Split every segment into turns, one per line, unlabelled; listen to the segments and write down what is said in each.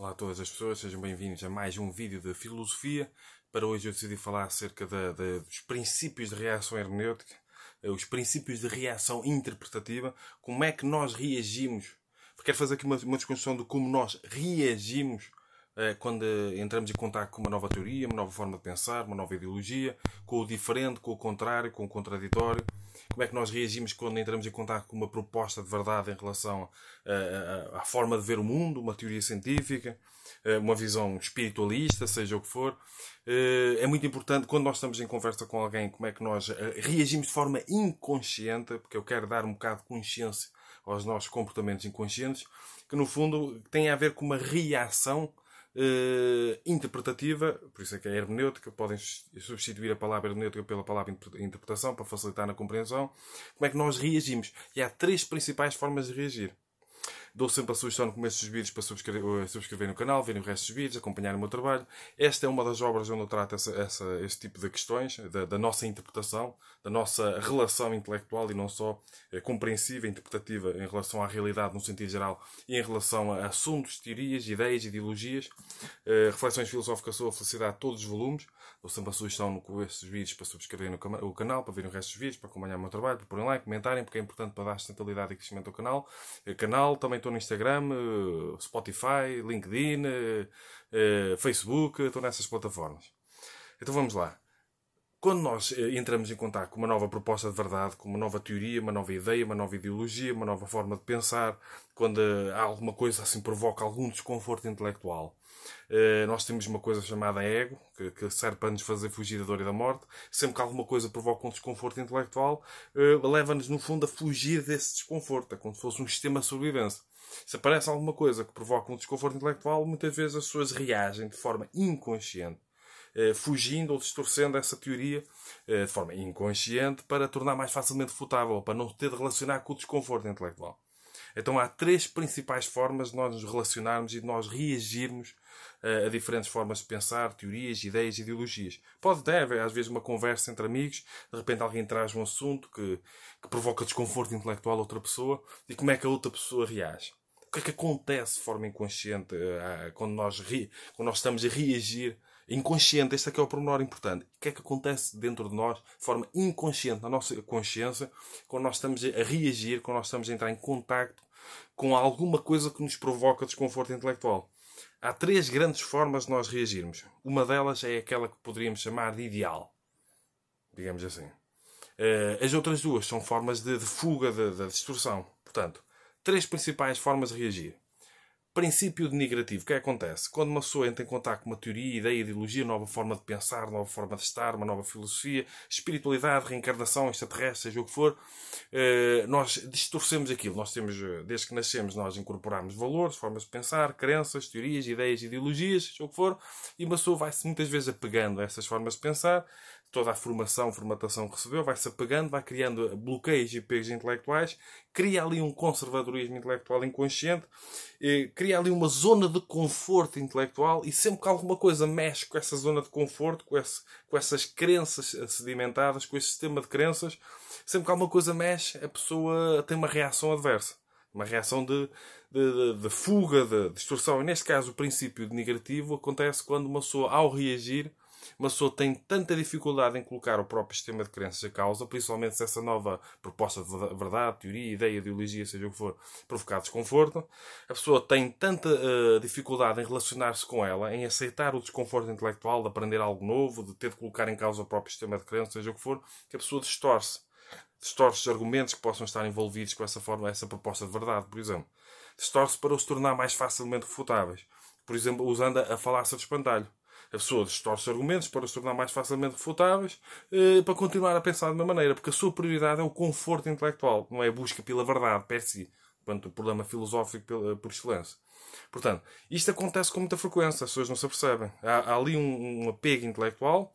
Olá a todas as pessoas, sejam bem-vindos a mais um vídeo de filosofia. Para hoje eu decidi falar acerca dos princípios de reação hermenêutica, os princípios de reação interpretativa, como é que nós reagimos. Quero fazer aqui uma desconstrução de como nós reagimos quando entramos em contato com uma nova teoria, uma nova forma de pensar, uma nova ideologia, com o diferente, com o contrário, com o contraditório. Como é que nós reagimos quando entramos em contato com uma proposta de verdade em relação à forma de ver o mundo, uma teoria científica, uma visão espiritualista, seja o que for. É muito importante, quando nós estamos em conversa com alguém, como é que nós reagimos de forma inconsciente, porque eu quero dar um bocado de consciência aos nossos comportamentos inconscientes, que no fundo tem a ver com uma reação interpretativa, por isso é que é hermenêutica. Podem substituir a palavra hermenêutica pela palavra interpretação para facilitar na compreensão. Como é que nós reagimos? E há três principais formas de reagir. Dou sempre a sugestão no começo dos vídeos para subscrever no canal, verem o resto dos vídeos, acompanharem o meu trabalho. Esta é uma das obras onde eu trato esse tipo de questões, da nossa interpretação, da nossa relação intelectual e não só compreensiva, interpretativa em relação à realidade no sentido geral e em relação a assuntos, teorias, ideias, ideologias. Reflexões filosóficas sobre a felicidade, todos os volumes. Dou sempre a sugestão no começo dos vídeos para subscreverem o canal, para verem o resto dos vídeos, para acompanhar o meu trabalho, para porem like, comentarem, porque é importante para dar sustentabilidade e crescimento ao canal. Também estou no Instagram, Spotify, LinkedIn, Facebook, estou nessas plataformas. Então vamos lá. Quando nós entramos em contato com uma nova proposta de verdade, com uma nova teoria, uma nova ideia, uma nova ideologia, uma nova forma de pensar, quando há alguma coisa assim provoca algum desconforto intelectual, nós temos uma coisa chamada ego, que serve para nos fazer fugir da dor e da morte. Sempre que alguma coisa provoca um desconforto intelectual, leva-nos no fundo a fugir desse desconforto. É como se fosse um sistema de sobrevivência. Se aparece alguma coisa que provoca um desconforto intelectual, muitas vezes as pessoas reagem de forma inconsciente, fugindo ou distorcendo essa teoria de forma inconsciente para tornar mais facilmente refutável, para não ter de relacionar com o desconforto intelectual. Então há três principais formas de nós nos relacionarmos e de nós reagirmos a diferentes formas de pensar, teorias, ideias, ideologias. Pode até haver, às vezes, uma conversa entre amigos, de repente alguém traz um assunto que provoca desconforto intelectual a outra pessoa, e como é que a outra pessoa reage? O que é que acontece de forma inconsciente quando nós estamos a reagir? Inconsciente, este aqui é o pormenor importante. O que é que acontece dentro de nós, de forma inconsciente, na nossa consciência, quando nós estamos a reagir, quando nós estamos a entrar em contacto com alguma coisa que nos provoca desconforto intelectual? Há três grandes formas de nós reagirmos. Uma delas é aquela que poderíamos chamar de ideal, digamos assim. As outras duas são formas de fuga da distorção. Portanto, três principais formas de reagir. Princípio denigrativo. O que é que acontece? Quando uma pessoa entra em contato com uma teoria, ideia, ideologia, nova forma de pensar, nova forma de estar, uma nova filosofia, espiritualidade, reencarnação, extraterrestre, seja o que for, nós distorcemos aquilo. Nós temos, desde que nascemos, nós incorporamos valores, formas de pensar, crenças, teorias, ideias, ideologias, seja o que for, e uma pessoa vai-se muitas vezes apegando a essas formas de pensar. Toda a formatação que recebeu, vai-se apegando, vai criando bloqueios e apegos intelectuais, cria ali um conservadorismo intelectual inconsciente, cria ali uma zona de conforto intelectual, e sempre que alguma coisa mexe com essa zona de conforto, com essas crenças sedimentadas, com esse sistema de crenças, sempre que alguma coisa mexe, a pessoa tem uma reação adversa. Uma reação de fuga, de distorção. E neste caso, o princípio negativo acontece quando uma pessoa, ao reagir, uma pessoa tem tanta dificuldade em colocar o próprio sistema de crenças a causa, principalmente se essa nova proposta de verdade, teoria, ideia, ideologia, seja o que for, provocar desconforto. A pessoa tem tanta dificuldade em relacionar-se com ela, em aceitar o desconforto intelectual, de aprender algo novo, de ter de colocar em causa o próprio sistema de crenças, seja o que for, que a pessoa distorce os argumentos que possam estar envolvidos com essa proposta de verdade, por exemplo. Distorce para os tornar mais facilmente refutáveis. Por exemplo, usando a falácia de espantalho. A pessoa distorce os argumentos para os tornar mais facilmente refutáveis, para continuar a pensar da mesma maneira, porque a sua prioridade é o conforto intelectual, não é a busca pela verdade per si, quanto o problema filosófico por excelência. Portanto, isto acontece com muita frequência, as pessoas não se apercebem. Há ali um apego intelectual,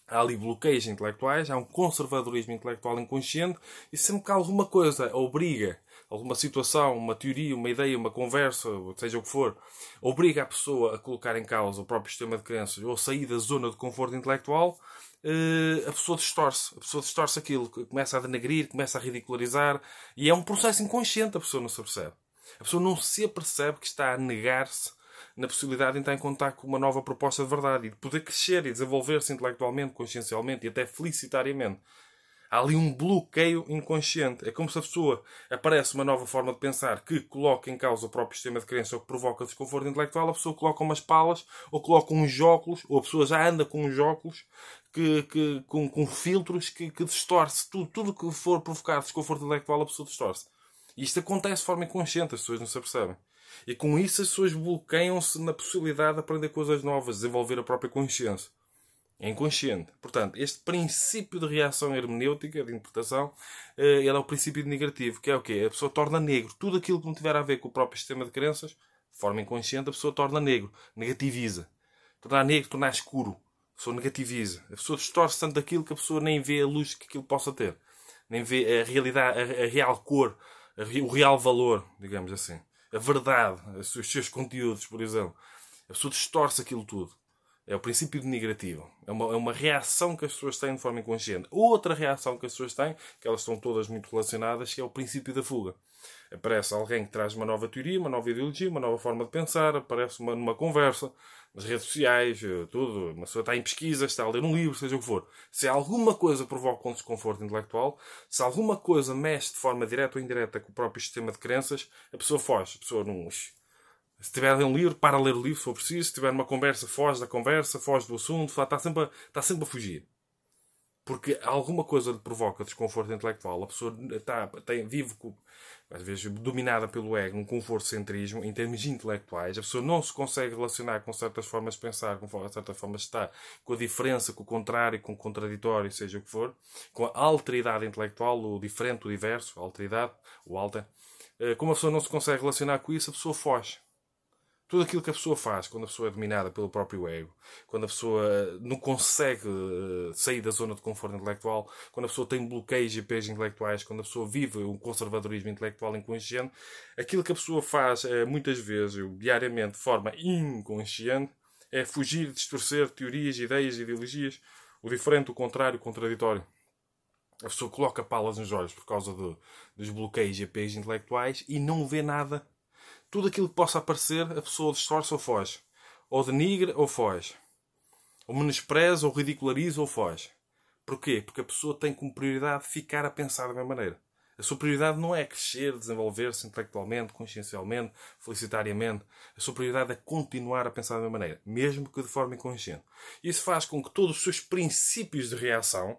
há ali bloqueios intelectuais, há um conservadorismo intelectual inconsciente, e sempre que alguma coisa obriga, alguma situação, uma teoria, uma ideia, uma conversa, seja o que for, obriga a pessoa a colocar em causa o próprio sistema de crenças ou sair da zona de conforto intelectual, a pessoa distorce aquilo, começa a denegrir, começa a ridicularizar, e é um processo inconsciente, a pessoa não se apercebe. A pessoa não se apercebe que está a negar-se na possibilidade de entrar em contato com uma nova proposta de verdade e de poder crescer e desenvolver-se intelectualmente, consciencialmente e até felicitariamente. Há ali um bloqueio inconsciente. É como se a pessoa aparece uma nova forma de pensar que coloca em causa o próprio sistema de crença ou que provoca desconforto intelectual. A pessoa coloca umas palas ou coloca uns óculos, ou a pessoa já anda com uns óculos com filtros que distorce. Tudo que for provocar desconforto intelectual, a pessoa distorce. E isto acontece de forma inconsciente, as pessoas não se apercebem. E com isso as pessoas bloqueiam-se na possibilidade de aprender coisas novas, desenvolver a própria consciência. É inconsciente. Portanto, este princípio de reação hermenêutica, de interpretação, ele é o princípio de negativo, que é o quê? A pessoa torna negro. Tudo aquilo que não tiver a ver com o próprio sistema de crenças, de forma inconsciente, a pessoa torna negro. Negativiza. Tornar negro, tornar escuro. A pessoa negativiza. A pessoa distorce tanto aquilo que a pessoa nem vê a luz que aquilo possa ter. Nem vê a realidade, a real cor, o real valor, digamos assim. A verdade, os seus conteúdos, por exemplo. A pessoa distorce aquilo tudo. É o princípio de negativo. É uma reação que as pessoas têm de forma inconsciente. Outra reação que as pessoas têm, que elas estão todas muito relacionadas, que é o princípio da fuga. Aparece alguém que traz uma nova teoria, uma nova ideologia, uma nova forma de pensar, aparece numa conversa, nas redes sociais, tudo. Uma pessoa está em pesquisa, está a ler um livro, seja o que for. Se alguma coisa provoca um desconforto intelectual, se alguma coisa mexe de forma direta ou indireta com o próprio sistema de crenças, a pessoa foge. A pessoa não... Se tiver a ler um livro, para a ler o livro se for preciso. Se tiver uma conversa, foge da conversa, foge do assunto. Está sempre a fugir. Porque alguma coisa lhe provoca desconforto intelectual. A pessoa vive, às vezes, dominada pelo ego, num conforto-centrismo, em termos intelectuais. A pessoa não se consegue relacionar com certas formas de pensar, com certas formas de estar, com a diferença, com o contrário, com o contraditório, seja o que for. Com a alteridade intelectual, o diferente, o diverso, a alteridade, o alter. Como a pessoa não se consegue relacionar com isso, a pessoa foge. Tudo aquilo que a pessoa faz quando a pessoa é dominada pelo próprio ego, quando a pessoa não consegue sair da zona de conforto intelectual, quando a pessoa tem bloqueios e apegos intelectuais, quando a pessoa vive um conservadorismo intelectual inconsciente, aquilo que a pessoa faz muitas vezes, diariamente, de forma inconsciente, é fugir, distorcer teorias, ideias, ideologias, o diferente, o contrário, o contraditório. A pessoa coloca palas nos olhos por causa dos bloqueios e apegos intelectuais e não vê nada. Tudo aquilo que possa aparecer, a pessoa distorce ou foge. Ou denigra ou foge. Ou menospreza ou ridiculariza ou foge. Porquê? Porque a pessoa tem como prioridade ficar a pensar da mesma maneira. A sua prioridade não é crescer, desenvolver-se intelectualmente, consciencialmente, felicitariamente. A sua prioridade é continuar a pensar da mesma maneira, mesmo que de forma inconsciente. Isso faz com que todos os seus princípios de reação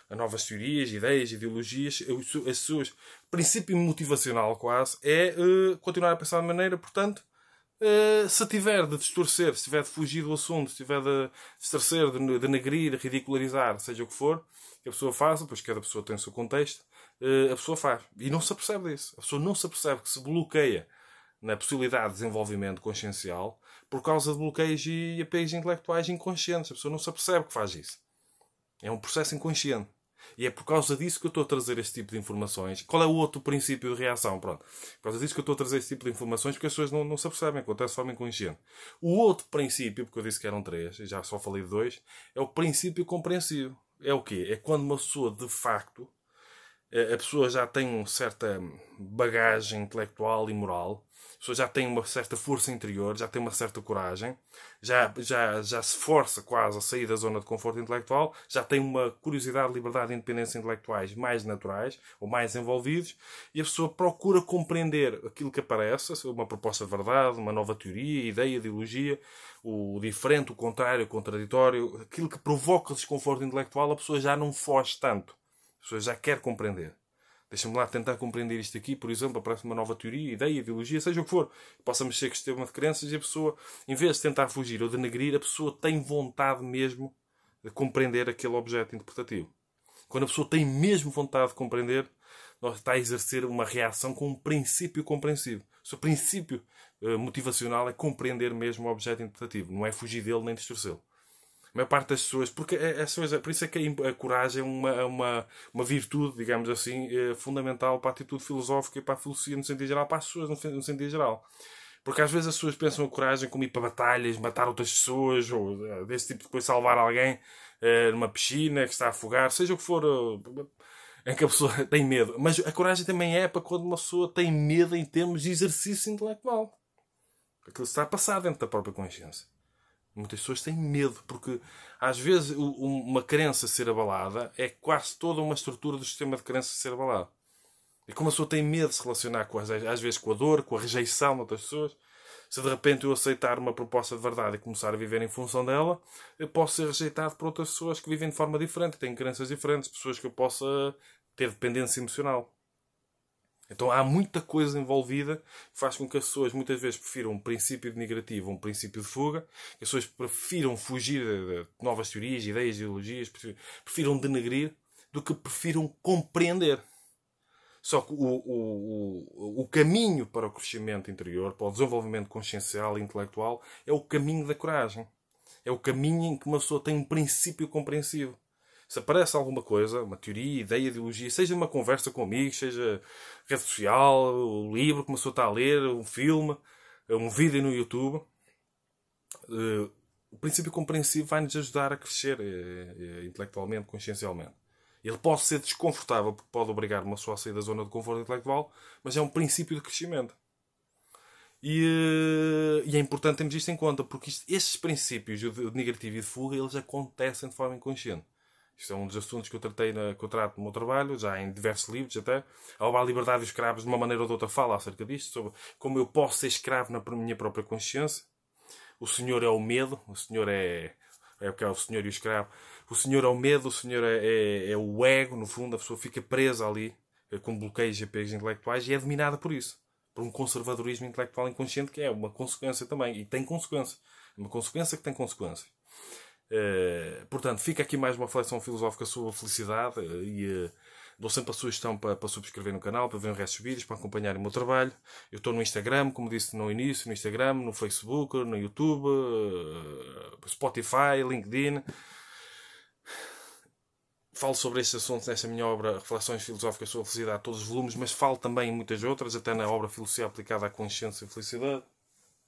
a novas teorias, ideias, ideologias, os seus princípio motivacional quase é continuar a pensar de maneira, portanto, se tiver de distorcer, se tiver de fugir do assunto, se tiver de distorcer, de denegrir, ridicularizar, seja o que for, que a pessoa faça, pois cada pessoa tem o seu contexto, a pessoa faz. E não se apercebe disso. A pessoa não se apercebe que se bloqueia na possibilidade de desenvolvimento consciencial por causa de bloqueios e apegos intelectuais inconscientes. A pessoa não se apercebe que faz isso. É um processo inconsciente. E é por causa disso que eu estou a trazer este tipo de informações. Qual é o outro princípio de reação? Pronto. Por causa disso que eu estou a trazer este tipo de informações, porque as pessoas não se apercebem, acontece de forma inconsciente. O outro princípio, porque eu disse que eram 3, e já só falei de 2, é o princípio compreensivo. É o quê? É quando uma pessoa, de facto, a pessoa já tem uma certa bagagem intelectual e moral, a pessoa já tem uma certa força interior, já tem uma certa coragem, já se força quase a sair da zona de conforto intelectual, já tem uma curiosidade, liberdade e independência intelectuais mais naturais ou mais envolvidos, e a pessoa procura compreender aquilo que aparece, uma proposta de verdade, uma nova teoria, ideia, ideologia, o diferente, o contrário, o contraditório, aquilo que provoca desconforto intelectual, a pessoa já não foge tanto. A pessoa já quer compreender. Deixa-me lá tentar compreender isto aqui. Por exemplo, aparece uma nova teoria, ideia, ideologia, seja o que for. Possa mexer com o sistema de crenças e a pessoa, em vez de tentar fugir ou denegrir, a pessoa tem vontade mesmo de compreender aquele objeto interpretativo. Quando a pessoa tem mesmo vontade de compreender, está a exercer uma reação com um princípio compreensivo. O seu princípio motivacional é compreender mesmo o objeto interpretativo. Não é fugir dele nem distorcê-lo. A maior parte das pessoas, porque por isso é que a coragem é uma virtude, digamos assim, fundamental para a atitude filosófica e para a filosofia no sentido geral, para as pessoas no sentido geral. Porque às vezes as pessoas pensam a coragem como ir para batalhas, matar outras pessoas, ou desse tipo de coisa, salvar alguém numa piscina que está a afogar, seja o que for, em que a pessoa tem medo. Mas a coragem também é para quando uma pessoa tem medo em termos de exercício intelectual. Aquilo está a passar dentro da própria consciência. Muitas pessoas têm medo, porque às vezes uma crença ser abalada é quase toda uma estrutura do sistema de crença ser abalado. E como a pessoa tem medo de se relacionar às vezes com a dor, com a rejeição de outras pessoas, se de repente eu aceitar uma proposta de verdade e começar a viver em função dela, eu posso ser rejeitado por outras pessoas que vivem de forma diferente, têm crenças diferentes, pessoas que eu possa ter dependência emocional. Então há muita coisa envolvida que faz com que as pessoas muitas vezes prefiram um princípio de negativo a um princípio de fuga, que as pessoas prefiram fugir de novas teorias, ideias, ideologias, prefiram denegrir, do que prefiram compreender. Só que o caminho para o crescimento interior, para o desenvolvimento consciencial e intelectual, é o caminho da coragem. É o caminho em que uma pessoa tem um princípio compreensivo. Se aparece alguma coisa, uma teoria, ideia, ideologia, seja uma conversa com amigos, seja rede social, um livro que uma pessoa está a ler, um filme, um vídeo no YouTube, o princípio compreensivo vai-nos ajudar a crescer intelectualmente, consciencialmente. Ele pode ser desconfortável, porque pode obrigar uma pessoa a sair da zona de conforto intelectual, mas é um princípio de crescimento. E é importante termos isto em conta, porque estes princípios de negativo e de fuga, eles acontecem de forma inconsciente. Isto é um dos assuntos que eu trato no meu trabalho, já em diversos livros até. A obra A Liberdade dos Escravos, de uma maneira ou de outra, fala acerca disto, sobre como eu posso ser escravo na minha própria consciência. O Senhor é o medo, o Senhor é o Senhor e o escravo. O Senhor é o medo, o Senhor é o ego, no fundo, a pessoa fica presa ali com bloqueios e apegos intelectuais e é dominada por isso. Por um conservadorismo intelectual inconsciente que é uma consequência também. E tem consequência. Uma consequência que tem consequência. Portanto, fica aqui mais uma reflexão filosófica sobre a felicidade e dou sempre a sugestão para subscrever no canal, para ver o resto dos vídeos, para acompanhar o meu trabalho. Eu estou no Instagram, como disse no início, no Instagram, no Facebook, no YouTube, Spotify, LinkedIn. Falo sobre estes assuntos nesta minha obra, Reflexões Filosóficas sobre a Felicidade, todos os volumes, mas falo também em muitas outras, até na obra Filosofia Aplicada à Consciência e Felicidade.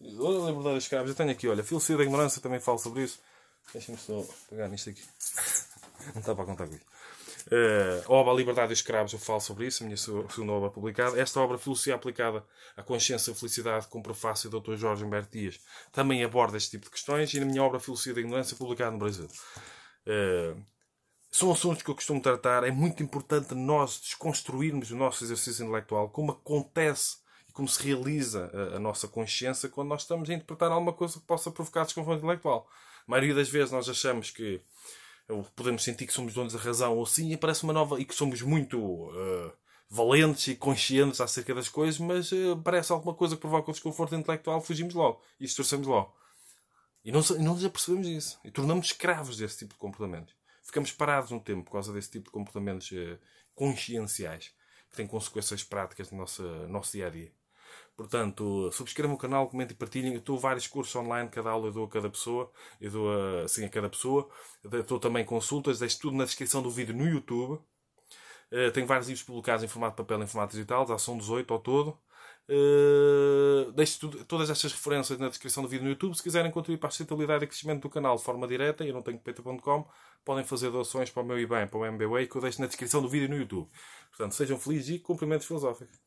Olha a Liberdade dos Escravos, eu tenho aqui, olha, Filosofia da Ignorância, também falo sobre isso. Deixa-me só pegar nisto aqui. Não está para contar com isso. A obra A Liberdade dos Escravos, eu falo sobre isso, a minha segunda obra publicada. Esta obra, Filosofia Aplicada à Consciência e Felicidade, com o prefácio do Dr. Jorge Humberto Dias, também aborda este tipo de questões. E na minha obra, Filosofia da Ignorância, publicada no Brasil. São assuntos que eu costumo tratar. É muito importante nós desconstruirmos o nosso exercício intelectual, como acontece e como se realiza a nossa consciência quando nós estamos a interpretar alguma coisa que possa provocar desconforto intelectual. A maioria das vezes nós achamos que podemos sentir que somos donos da razão ou sim, e parece uma nova, e que somos muito valentes e conscientes acerca das coisas, mas parece alguma coisa que provoca o desconforto intelectual, fugimos logo e distorcemos logo. E não nos apercebemos disso. E tornamos-nos escravos desse tipo de comportamentos. Ficamos parados um tempo por causa desse tipo de comportamentos conscienciais, que têm consequências práticas no nosso dia-a-dia. Portanto, subscrevam o canal, comentem e partilhem. Eu dou vários cursos online, cada aula eu dou a cada pessoa. Eu dou assim a cada pessoa. Eu dou também consultas, deixo tudo na descrição do vídeo no YouTube. Tenho vários livros publicados em formato de papel e em formato digital, já são 18 ao todo. Deixo todas estas referências na descrição do vídeo no YouTube. Se quiserem contribuir para a sustentabilidade e crescimento do canal de forma direta, eu não tenho peta.com, podem fazer doações para o meu IBAN, para o MBWay, que eu deixo na descrição do vídeo no YouTube. Portanto, sejam felizes e cumprimentos filosóficos.